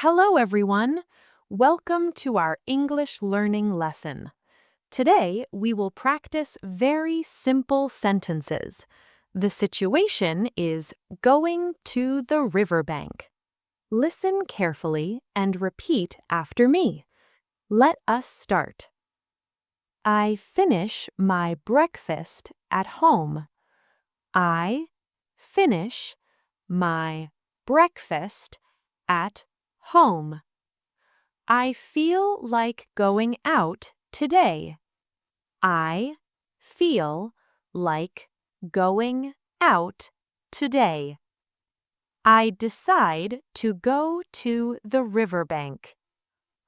Hello, everyone. Welcome to our English learning lesson. Today, we will practice very simple sentences. The situation is going to the riverbank. Listen carefully and repeat after me. Let us start. I finish my breakfast at home. I finish my breakfast at home. I feel like going out today. I feel like going out today. I decide to go to the riverbank.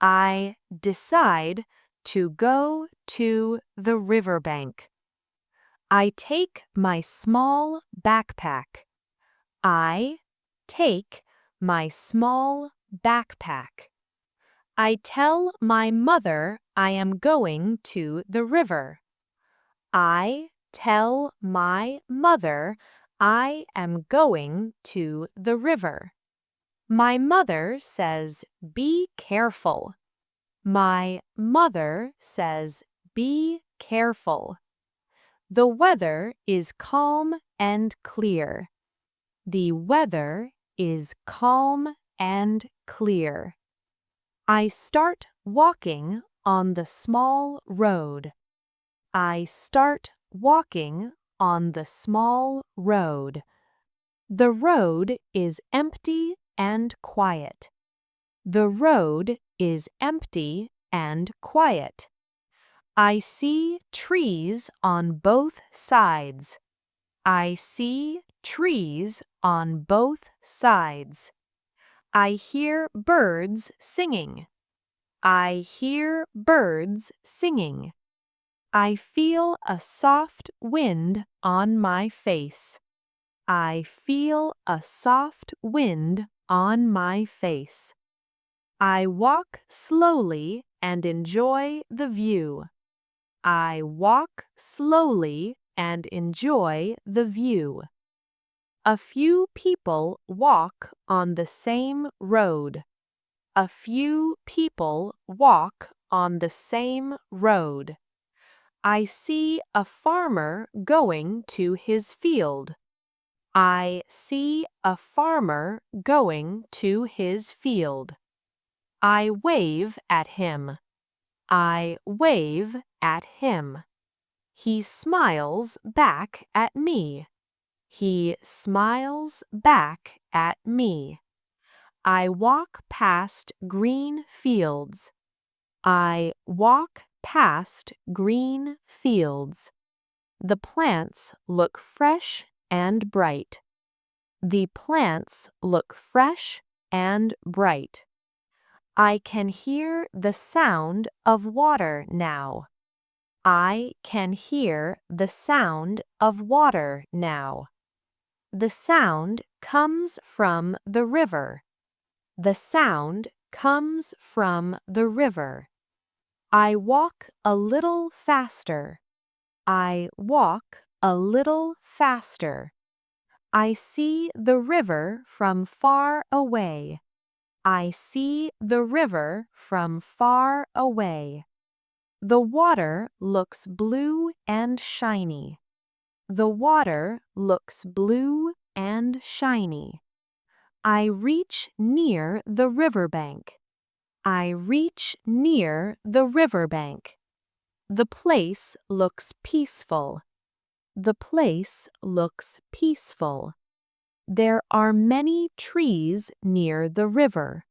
I decide to go to the riverbank. I take my small backpack. I take my small backpack. I tell my mother I am going to the river. I tell my mother I am going to the river. My mother says, "Be careful." My mother says, "Be careful." The weather is calm and clear. The weather is calm and clear. I start walking on the small road. I start walking on the small road. The road is empty and quiet. The road is empty and quiet. I see trees on both sides. I see trees on both sides. I hear birds singing. I hear birds singing. I feel a soft wind on my face. I feel a soft wind on my face. I walk slowly and enjoy the view. I walk slowly and enjoy the view. A few people walk on the same road. A few people walk on the same road. I see a farmer going to his field. I see a farmer going to his field. I wave at him. I wave at him. He smiles back at me. He smiles back at me. I walk past green fields. I walk past green fields. The plants look fresh and bright. The plants look fresh and bright. I can hear the sound of water now. I can hear the sound of water now. The sound comes from the river. The sound comes from the river. I walk a little faster. I walk a little faster. I see the river from far away. I see the river from far away. The water looks blue and shiny. The water looks blue and shiny. I reach near the riverbank. I reach near the riverbank. The place looks peaceful. The place looks peaceful. There are many trees near the river.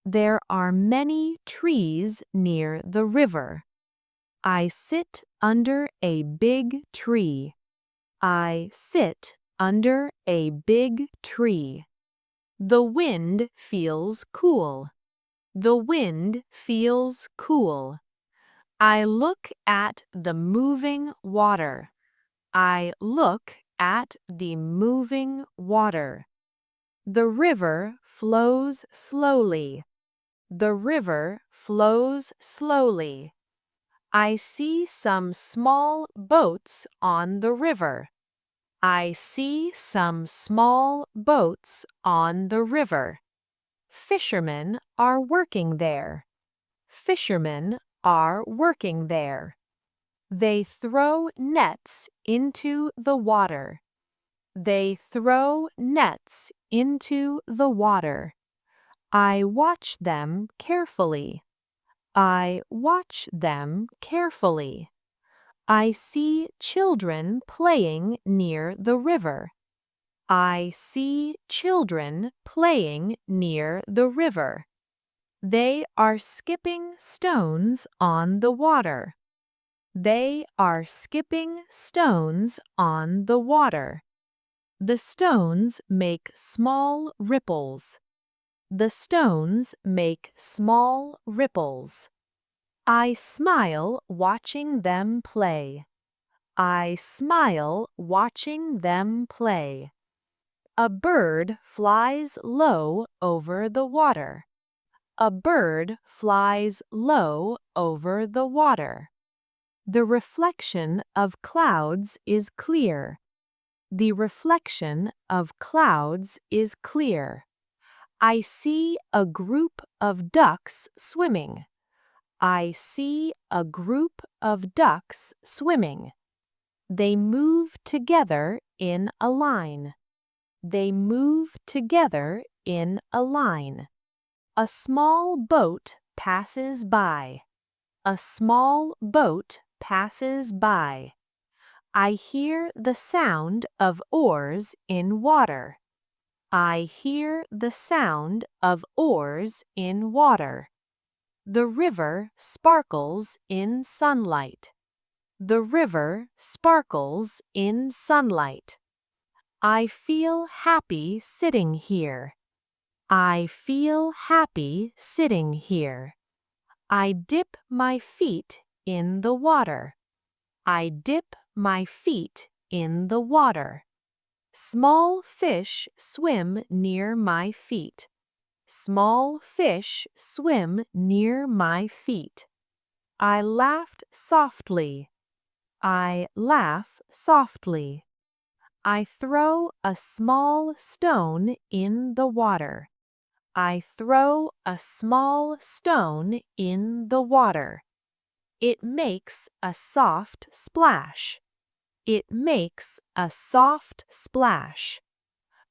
There are many trees near the river. I sit under a big tree. I sit under a big tree. The wind feels cool. The wind feels cool. I look at the moving water. I look at the moving water. The river flows slowly. The river flows slowly. I see some small boats on the river. I see some small boats on the river. Fishermen are working there. Fishermen are working there. They throw nets into the water. They throw nets into the water. I watch them carefully. I watch them carefully. I see children playing near the river. I see children playing near the river. They are skipping stones on the water. They are skipping stones on the water. The stones make small ripples. The stones make small ripples. I smile watching them play. I smile watching them play. A bird flies low over the water. A bird flies low over the water. The reflection of clouds is clear. The reflection of clouds is clear. I see a group of ducks swimming. I see a group of ducks swimming. They move together in a line. They move together in a line. A small boat passes by. A small boat passes by. I hear the sound of oars in water. I hear the sound of oars in water. The river sparkles in sunlight. The river sparkles in sunlight. I feel happy sitting here. I feel happy sitting here. I dip my feet in the water. I dip my feet in the water. Small fish swim near my feet. Small fish swim near my feet. I laughed softly. I laugh softly. I throw a small stone in the water. I throw a small stone in the water. It makes a soft splash. It makes a soft splash.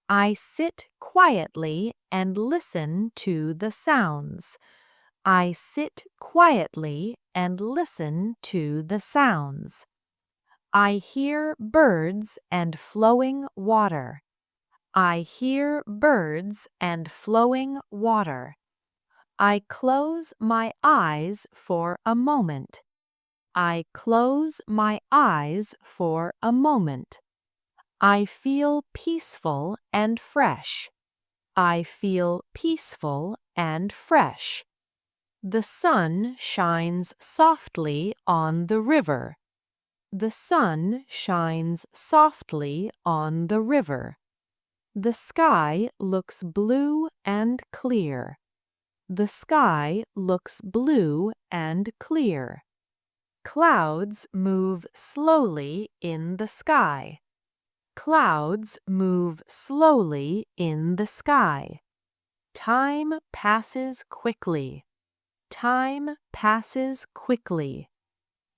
I sit quietly and listen to the sounds. I sit quietly and listen to the sounds. I hear birds and flowing water. I hear birds and flowing water. I close my eyes for a moment. I close my eyes for a moment. I feel peaceful and fresh. I feel peaceful and fresh. The sun shines softly on the river. The sun shines softly on the river. The sky looks blue and clear. The sky looks blue and clear. Clouds move slowly in the sky. Clouds move slowly in the sky. Time passes quickly. Time passes quickly.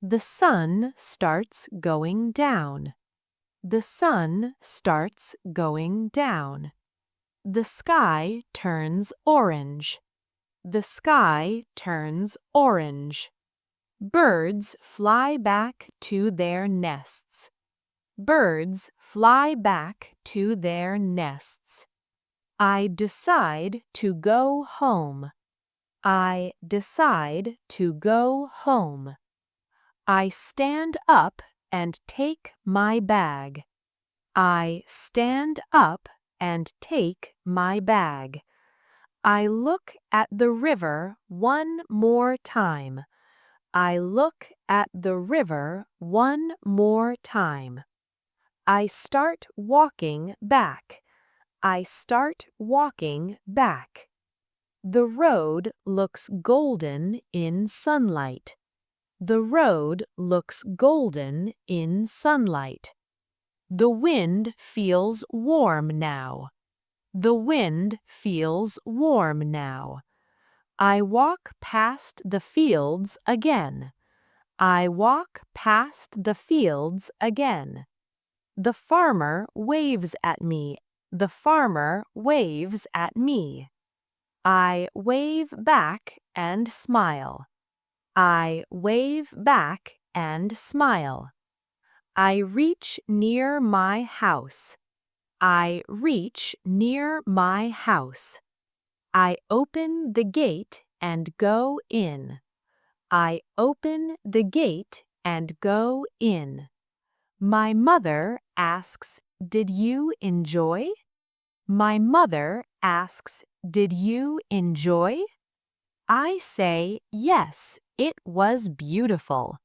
The sun starts going down. The sun starts going down. The sky turns orange. The sky turns orange. Birds fly back to their nests. Birds fly back to their nests. I decide to go home. I decide to go home. I stand up and take my bag. I stand up and take my bag. I look at the river one more time. I look at the river one more time. I start walking back. I start walking back. The road looks golden in sunlight. The road looks golden in sunlight. The wind feels warm now. The wind feels warm now. I walk past the fields again. I walk past the fields again. The farmer waves at me. The farmer waves at me. I wave back and smile. I wave back and smile. I reach near my house. I reach near my house. I open the gate and go in. I open the gate and go in. My mother asks, "Did you enjoy?" My mother asks, "Did you enjoy?" I say, "Yes, it was beautiful."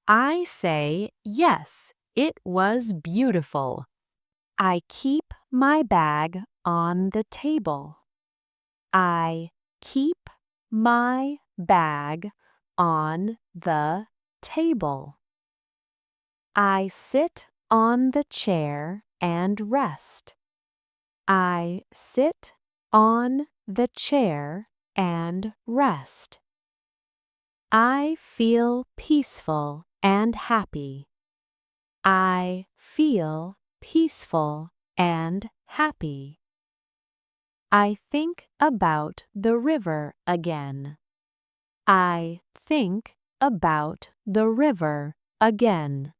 I say, "Yes, it was beautiful." I keep my bag on the table. I keep my bag on the table. I sit on the chair and rest. I sit on the chair and rest. I feel peaceful and happy. I feel peaceful and happy. I think about the river again. I think about the river again.